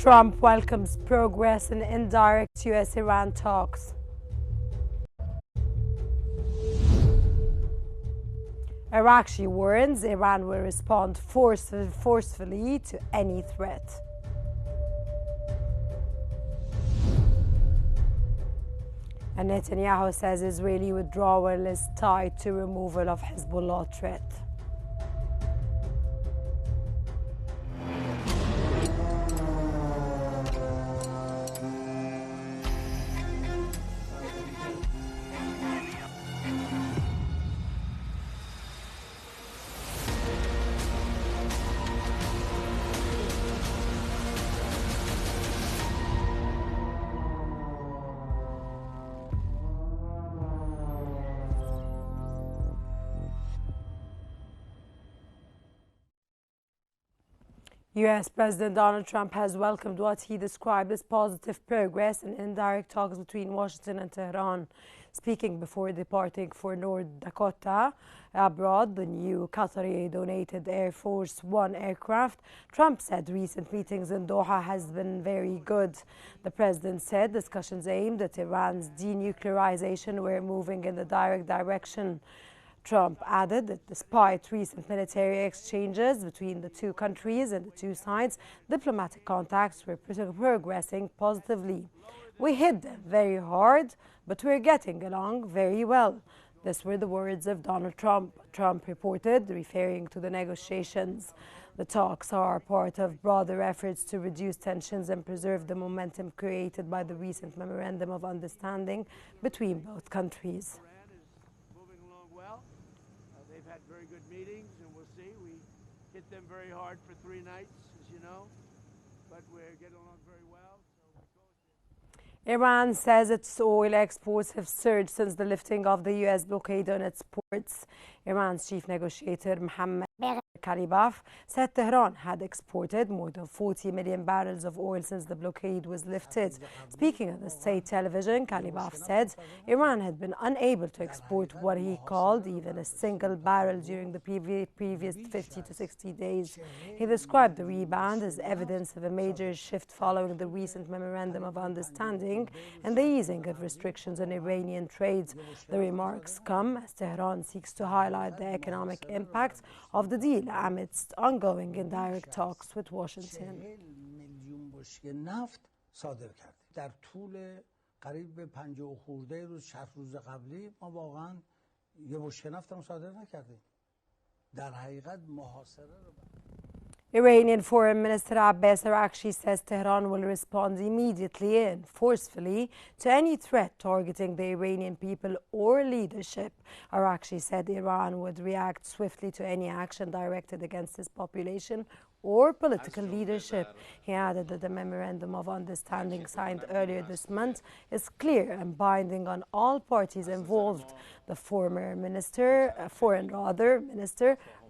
Trump welcomes progress in indirect U.S.-Iran talks. Iraqi warns Iran will respond forcefully to any threat. And Netanyahu says Israeli withdrawal is tied to removal of Hezbollah threat. U.S. President Donald Trump has welcomed what he described as positive progress in indirect talks between Washington and Tehran. Speaking before departing for North Dakota abroad, the new Qatari-donated Air Force One aircraft, Trump said recent meetings in Doha has been very good. The president said discussions aimed at Iran's denuclearization were moving in the direct direction. Trump added that despite recent military exchanges between the two countries and the two sides, diplomatic contacts were progressing positively. We hit them very hard, but we're getting along very well. These were the words of Donald Trump. Trump reported, referring to the negotiations. The talks are part of broader efforts to reduce tensions and preserve the momentum created by the recent memorandum of understanding between both countries. They've had very good meetings, and we'll see. We hit them very hard for 3 nights, as you know, but we're getting along very well. Iran says its oil exports have surged since the lifting of the U.S. blockade on its ports. Iran's chief negotiator, Mohammad Karibaf, said Tehran had exported more than 40 million barrels of oil since the blockade was lifted. Speaking on the state television, Karibaf said Iran had been unable to export what he called even a single barrel during the previous 50 to 60 days. He described the rebound as evidence of a major shift following the recent memorandum of understanding and the easing of restrictions on Iranian trade. The remarks come as Tehran seeks to highlight the economic impact of the deal amidst ongoing indirect talks with Washington. در طول قریب به 50 خورده روز 60 روز قبلی ما واقعا یه بشکه نفت صادر نکردیم. در حقیقت محاصره رو Iranian Foreign Minister Abbas Araghchi says Tehran will respond immediately and forcefully to any threat targeting the Iranian people or leadership. Araghchi said Iran would react swiftly to any action directed against its population or political leadership. He added that the memorandum of understanding signed earlier this month is clear and binding on all parties involved. The foreign minister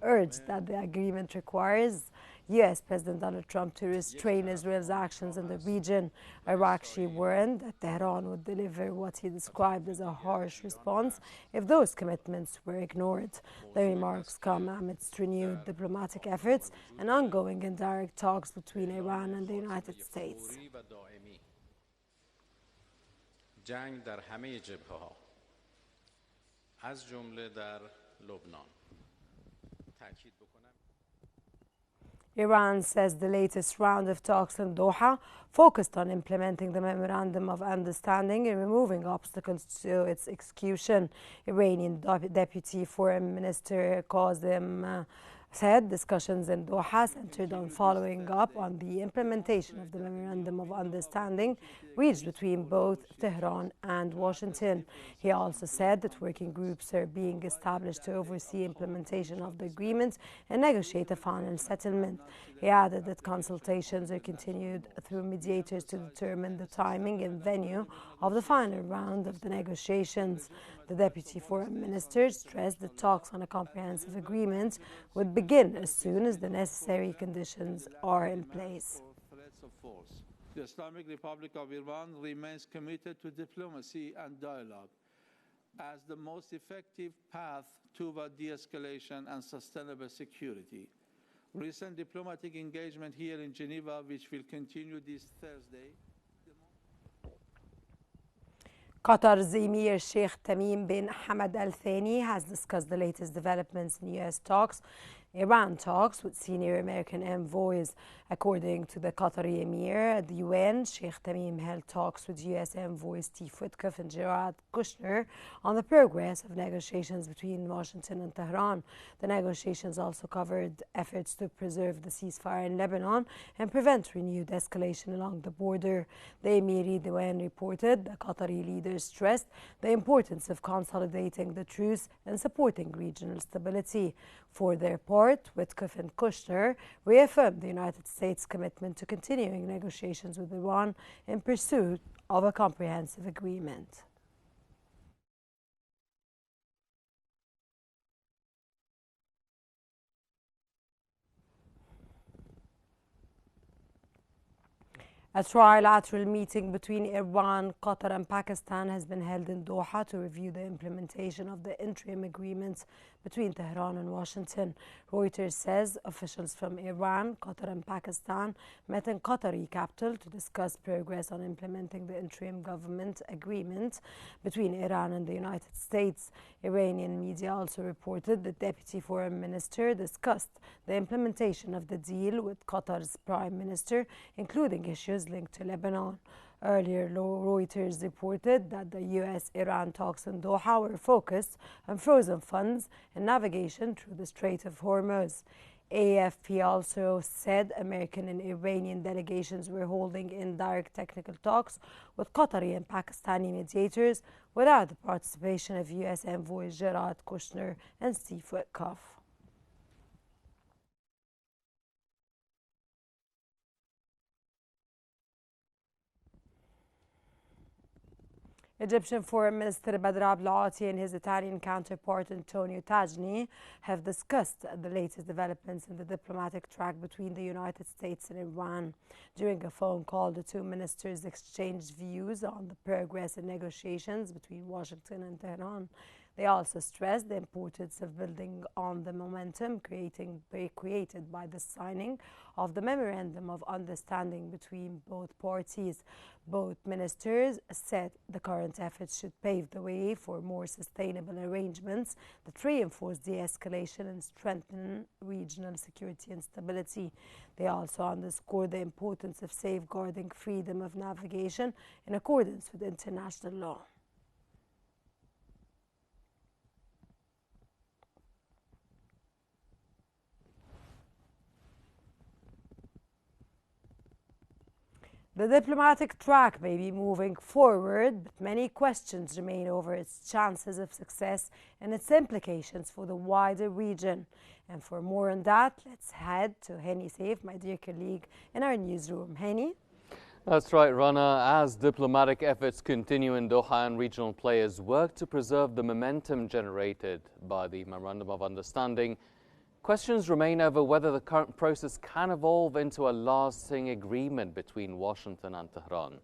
urged that the agreement requires U.S. President Donald Trump to restrain Israel's actions in the region. Araghchi warned that Tehran would deliver what he described as a harsh response if those commitments were ignored. The remarks come amidst renewed diplomatic efforts and ongoing indirect talks between Iran and the United States. جنگ در همه جبهه‌ها از جمله در لبنان تاکید بکنم Iran says the latest round of talks in Doha focused on implementing the memorandum of understanding and removing obstacles to its execution. Iranian Deputy Foreign Minister Qasem said discussions in Doha centered on following up on the implementation of the Memorandum of Understanding reached between both Tehran and Washington. He also said that working groups are being established to oversee implementation of the agreement and negotiate a final settlement. He added that consultations are continued through mediators to determine the timing and venue of the final round of the negotiations. The Deputy Foreign Minister stressed that talks on a comprehensive agreement would begin as soon as the necessary conditions are in place. The Islamic Republic of Iran remains committed to diplomacy and dialogue as the most effective path toward de-escalation and sustainable security. Recent diplomatic engagement here in Geneva, which will continue this Thursday. Qatar's Emir Sheikh Tamim bin Hamad Al Thani has discussed the latest developments in U.S. Iran talks with senior American envoys. According to the Qatari Emir at the UN, Sheikh Tamim held talks with U.S. envoys Steve Witkoff and Jared Kushner on the progress of negotiations between Washington and Tehran. The negotiations also covered efforts to preserve the ceasefire in Lebanon and prevent renewed escalation along the border. The Emiri Diwan reported the Qatari leaders stressed the importance of consolidating the truce and supporting regional stability. For their part, Witkoff and Kushner reaffirmed the United States' commitment to continuing negotiations with Iran in pursuit of a comprehensive agreement. A trilateral meeting between Iran, Qatar and Pakistan has been held in Doha to review the implementation of the interim agreements between Tehran and Washington. Reuters says officials from Iran, Qatar and Pakistan met in Qatari capital to discuss progress on implementing the interim government agreement between Iran and the United States. Iranian media also reported the Deputy Foreign Minister discussed the implementation of the deal with Qatar's Prime Minister, including issues linked to Lebanon. Earlier, Reuters reported that the U.S.-Iran talks in Doha were focused on frozen funds and navigation through the Strait of Hormuz. AFP also said American and Iranian delegations were holding indirect technical talks with Qatari and Pakistani mediators without the participation of U.S. envoys Jared Kushner and Steve Witkoff. Egyptian Foreign Minister Badr Abdel-Ati and his Italian counterpart Antonio Tajani have discussed the latest developments in the diplomatic track between the United States and Iran. During a phone call, the two ministers exchanged views on the progress in negotiations between Washington and Tehran. They also stressed the importance of building on the momentum created by the signing of the Memorandum of Understanding between both parties. Both ministers said the current efforts should pave the way for more sustainable arrangements that reinforce de-escalation and strengthen regional security and stability. They also underscored the importance of safeguarding freedom of navigation in accordance with international law. The diplomatic track may be moving forward, but many questions remain over its chances of success and its implications for the wider region. And for more on that, let's head to Henny Saif, my dear colleague, in our newsroom. Henny? That's right, Rana. As diplomatic efforts continue in Doha and regional players work to preserve the momentum generated by the Memorandum of Understanding, questions remain over whether the current process can evolve into a lasting agreement between Washington and Tehran.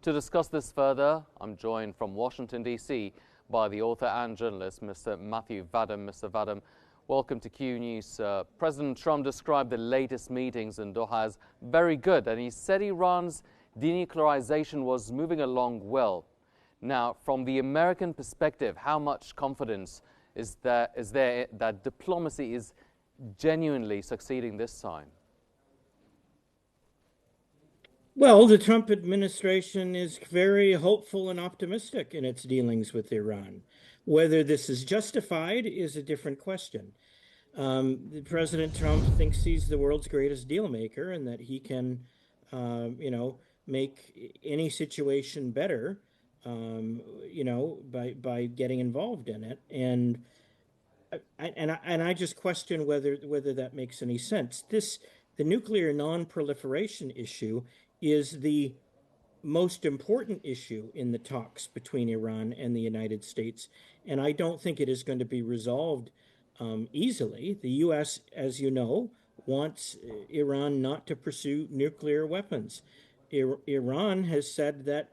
To discuss this further, I'm joined from Washington, D.C. by the author and journalist, Mr. Matthew Vadam. Mr. Vadam, welcome to Qnews. President Trump described the latest meetings in Doha as very good, and he said Iran's denuclearization was moving along well. Now, from the American perspective, how much confidence is there that diplomacy is genuinely succeeding this time? Well, the Trump administration is very hopeful and optimistic in its dealings with Iran. Whether this is justified is a different question. President Trump thinks he's the world's greatest deal maker and that he can, make any situation better, by getting involved in it. And I just question whether that makes any sense. The nuclear non-proliferation issue is the most important issue in the talks between Iran and the United States, and I don't think it is going to be resolved easily. The U.S., as you know, wants Iran not to pursue nuclear weapons. Iran has said that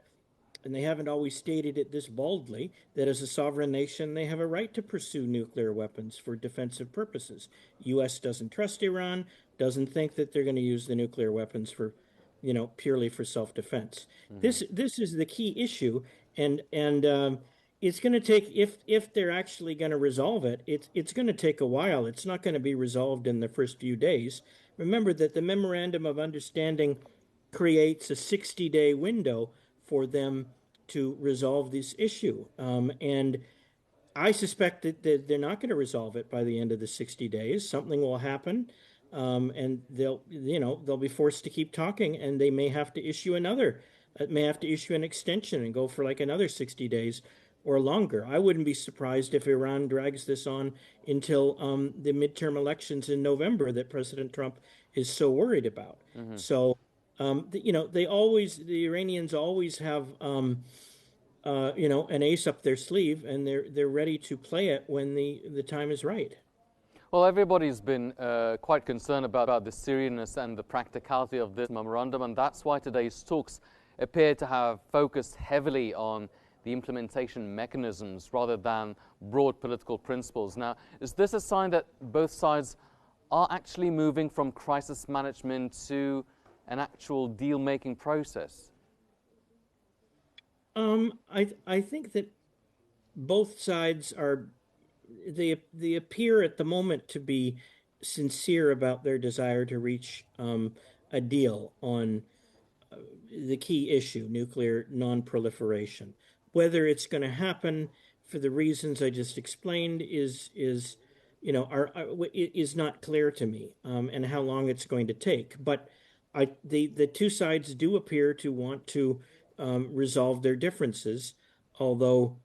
and they haven't always stated it this boldly, that as a sovereign nation, they have a right to pursue nuclear weapons for defensive purposes. U.S. doesn't trust Iran, doesn't think that they're going to use the nuclear weapons for, purely for self-defense. This is the key issue, and it's going to take, if they're actually going to resolve it, it's going to take a while. It's not going to be resolved in the first few days. Remember that the Memorandum of Understanding creates a 60-day window for them to resolve this issue. And I suspect that they're not going to resolve it by the end of the 60 days. Something will happen, and they'll be forced to keep talking, and they may have to issue an extension and go for like another 60 days or longer. I wouldn't be surprised if Iran drags this on until the midterm elections in November that President Trump is so worried about. So, the Iranians always have, an ace up their sleeve, and they're ready to play it when the time is right. Well, everybody's been quite concerned about the seriousness and the practicality of this memorandum, and that's why today's talks appear to have focused heavily on the implementation mechanisms rather than broad political principles. Now, is this a sign that both sides are actually moving from crisis management to an actual deal-making process? I think that both sides they appear at the moment to be sincere about their desire to reach a deal on the key issue, nuclear non-proliferation. Whether it's going to happen for the reasons I just explained is not clear to me, and how long it's going to take. But the two sides do appear to want to resolve their differences, although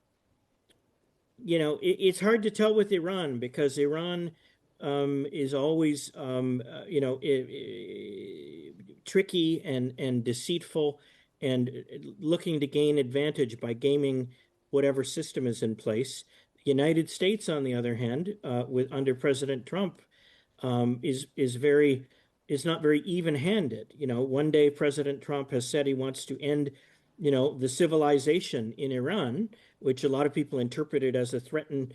it's hard to tell with Iran, because Iran is always tricky and deceitful, and looking to gain advantage by gaming whatever system is in place. The United States, on the other hand, under President Trump, is not very even-handed. One day President Trump has said he wants to end, the civilization in Iran, which a lot of people interpreted as a threat to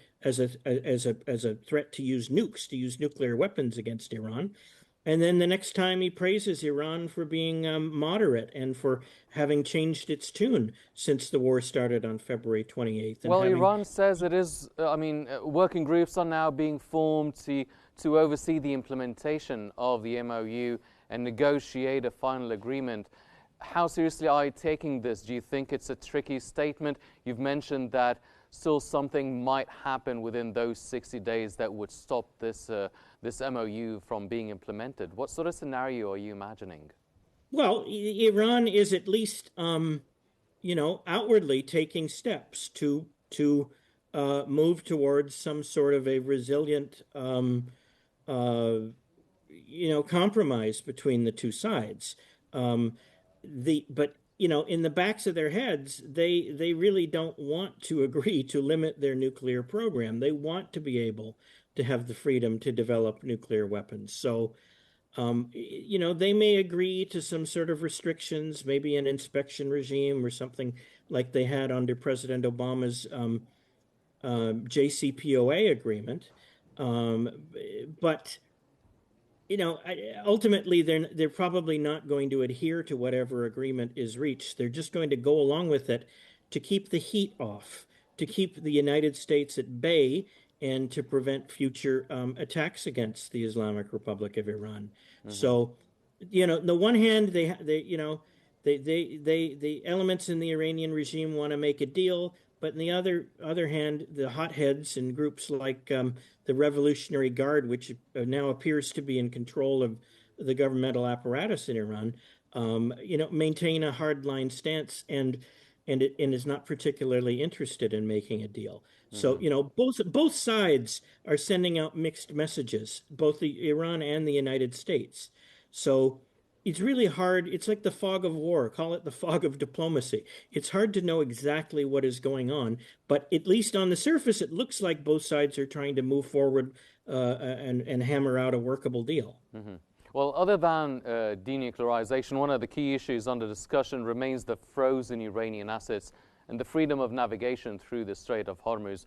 use nukes, to use nuclear weapons against Iran. And then the next time he praises Iran for being moderate and for having changed its tune since the war started on February 28th. Well, Iran says it is, working groups are now being formed to oversee the implementation of the MOU and negotiate a final agreement. How seriously are you taking this? Do you think it's a tricky statement? You've mentioned that still something might happen within those 60 days that would stop this MOU from being implemented. What sort of scenario are you imagining? Well, Iran is at least, outwardly taking steps to move towards some sort of a resilient, compromise between the two sides. But in the backs of their heads, they really don't want to agree to limit their nuclear program. They want to be able to have the freedom to develop nuclear weapons. So, they may agree to some sort of restrictions, maybe an inspection regime or something like they had under President Obama's JCPOA agreement. But ultimately, they're probably not going to adhere to whatever agreement is reached. They're just going to go along with it to keep the heat off, to keep the United States at bay, and to prevent future attacks against the Islamic Republic of Iran. So, on the one hand, the elements in the Iranian regime want to make a deal, but on the other hand, the hotheads and groups like the Revolutionary Guard, which now appears to be in control of the governmental apparatus in Iran, maintain a hardline stance and is not particularly interested in making a deal. So, both sides are sending out mixed messages, both the Iran and the United States. So it's really hard. It's like the fog of war. Call it the fog of diplomacy. It's hard to know exactly what is going on, but at least on the surface, it looks like both sides are trying to move forward and hammer out a workable deal. Well, other than denuclearization, one of the key issues under discussion remains the frozen Iranian assets and the freedom of navigation through the Strait of Hormuz.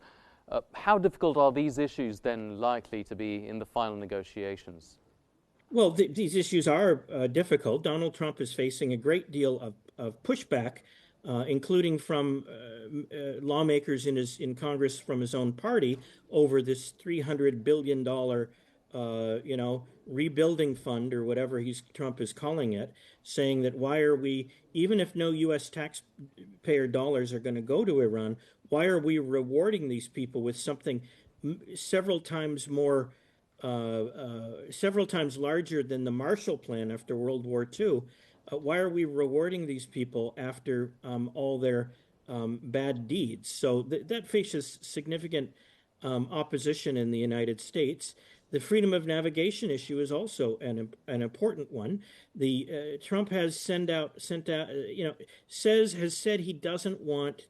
How difficult are these issues then likely to be in the final negotiations? Well, these issues are difficult. Donald Trump is facing a great deal of pushback, including from lawmakers in Congress from his own party over this $300 billion, rebuilding fund or whatever Trump is calling it, saying that why are we, even if no U.S. taxpayer dollars are going to go to Iran, why are we rewarding these people with something several times larger than the Marshall Plan after World War II? Why are we rewarding these people after all their bad deeds? So that faces significant opposition in the United States. The freedom of navigation issue is also an important one. Trump has said he doesn't want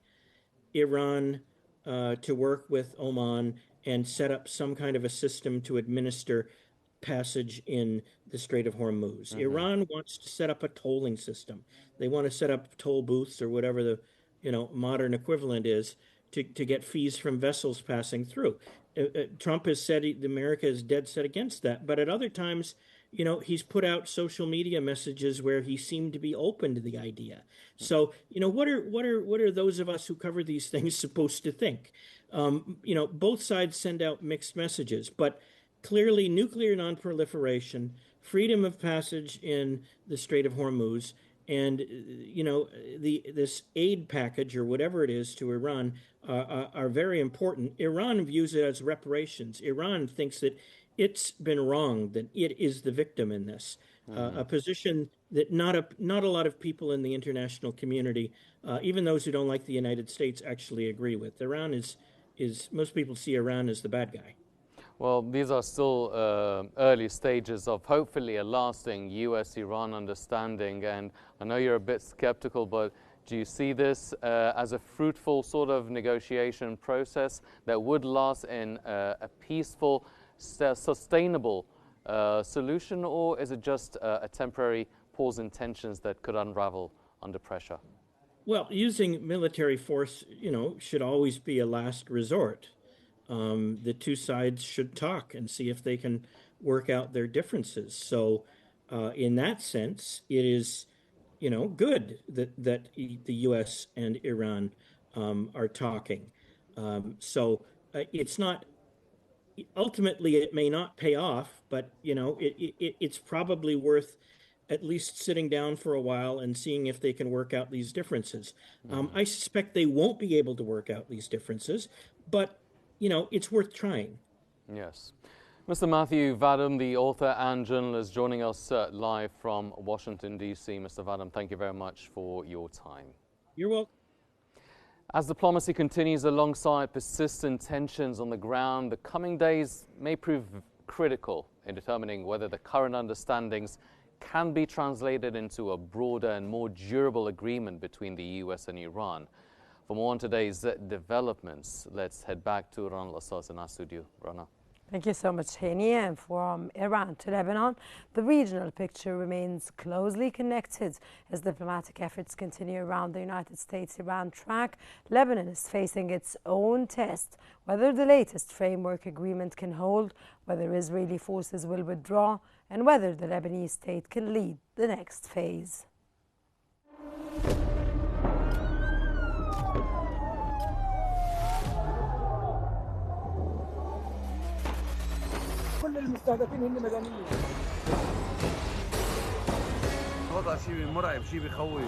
Iran to work with Oman and set up some kind of a system to administer passage in the Strait of Hormuz. Mm-hmm. Iran wants to set up a tolling system. They want to set up toll booths or whatever the modern equivalent is to get fees from vessels passing through. Trump has said America is dead set against that, but at other times, he's put out social media messages where he seemed to be open to the idea. So, what are those of us who cover these things supposed to think? Both sides send out mixed messages, but clearly nuclear nonproliferation, freedom of passage in the Strait of Hormuz, and this aid package or whatever it is to Iran are very important. Iran views it as reparations. Iran thinks that it's been wrong, that it is the victim in this. Mm-hmm. A position that not a lot of people in the international community, even those who don't like the United States, actually agree with. Iran is most people see Iran as the bad guy. Well, these are still early stages of hopefully a lasting U.S.-Iran understanding, and I know you're a bit skeptical, but do you see this as a fruitful sort of negotiation process that would last in a peaceful, sustainable solution, or is it just a temporary pause in tensions that could unravel under pressure? Well, using military force, should always be a last resort. The two sides should talk and see if they can work out their differences. So in that sense, it is, good that the U.S. and Iran are talking. So it's not, ultimately it may not pay off, but, it's probably worth at least sitting down for a while and seeing if they can work out these differences. I suspect they won't be able to work out these differences, but it's worth trying. Yes. Mr. Matthew Vadum, the author and journalist, joining us live from Washington, D.C. Mr. Vadum, thank you very much for your time. You're welcome. As diplomacy continues alongside persistent tensions on the ground, the coming days may prove critical in determining whether the current understandings can be translated into a broader and more durable agreement between the U.S. and Iran. For more on today's developments, let's head back to Rana Lassas in our studio. Rana. Thank you so much, Hani. And from Iran to Lebanon, the regional picture remains closely connected as diplomatic efforts continue around the United States-Iran track. Lebanon is facing its own test, whether the latest framework agreement can hold, whether Israeli forces will withdraw, and whether the Lebanese state can lead the next phase. كل المستهدفين هن مدنيين. وضع شيء مرعب، شيء بخوف.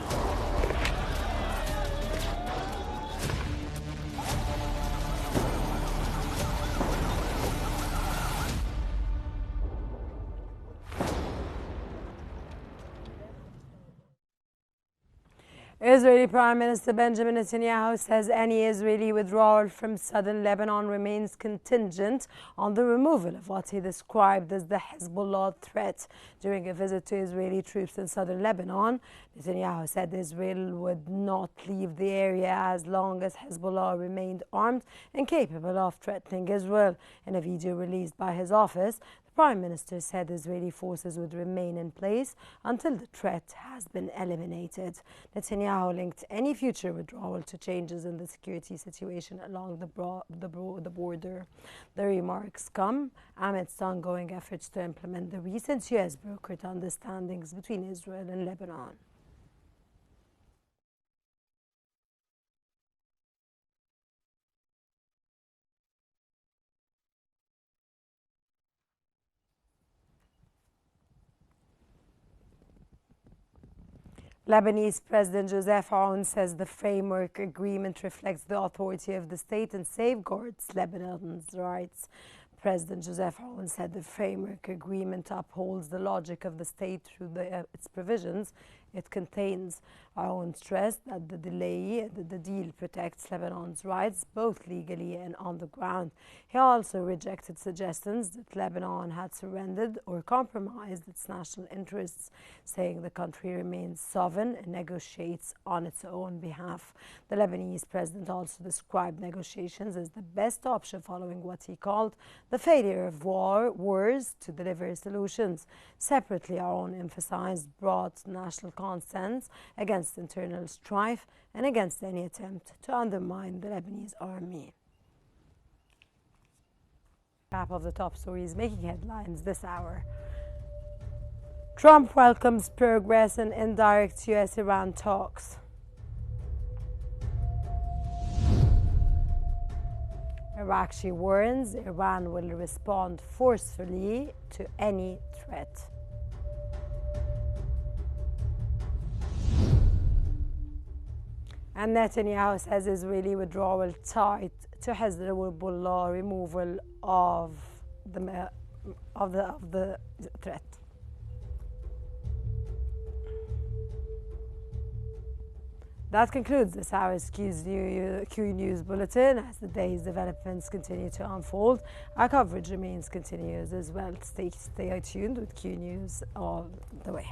Israeli Prime Minister Benjamin Netanyahu says any Israeli withdrawal from southern Lebanon remains contingent on the removal of what he described as the Hezbollah threat. During a visit to Israeli troops in southern Lebanon, Netanyahu said Israel would not leave the area as long as Hezbollah remained armed and capable of threatening Israel. In a video released by his office, the Prime Minister said Israeli forces would remain in place until the threat has been eliminated. Netanyahu linked any future withdrawal to changes in the security situation along the border. The remarks come amidst ongoing efforts to implement the recent US-brokered understandings between Israel and Lebanon. Lebanese President Joseph Aoun says the framework agreement reflects the authority of the state and safeguards Lebanon's rights. President Joseph Aoun said the framework agreement upholds the logic of the state through its provisions it contains. Aoun stressed that the deal protects Lebanon's rights both legally and on the ground. He also rejected suggestions that Lebanon had surrendered or compromised its national interests, saying the country remains sovereign and negotiates on its own behalf. The Lebanese president also described negotiations as the best option following what he called the failure of wars to deliver solutions. Separately, Aoun emphasized broad national consensus against internal strife and against any attempt to undermine the Lebanese army. Cap of the top stories making headlines this hour. Trump welcomes progress in indirect US-Iran talks. Irakchi warns Iran will respond forcefully to any threat. And Netanyahu says Israeli withdrawal tied to Hezbollah removal of the threat. That concludes this hour's Qnews Bulletin. As the day's developments continue to unfold, our coverage continues as well. Stay tuned with Qnews all the way.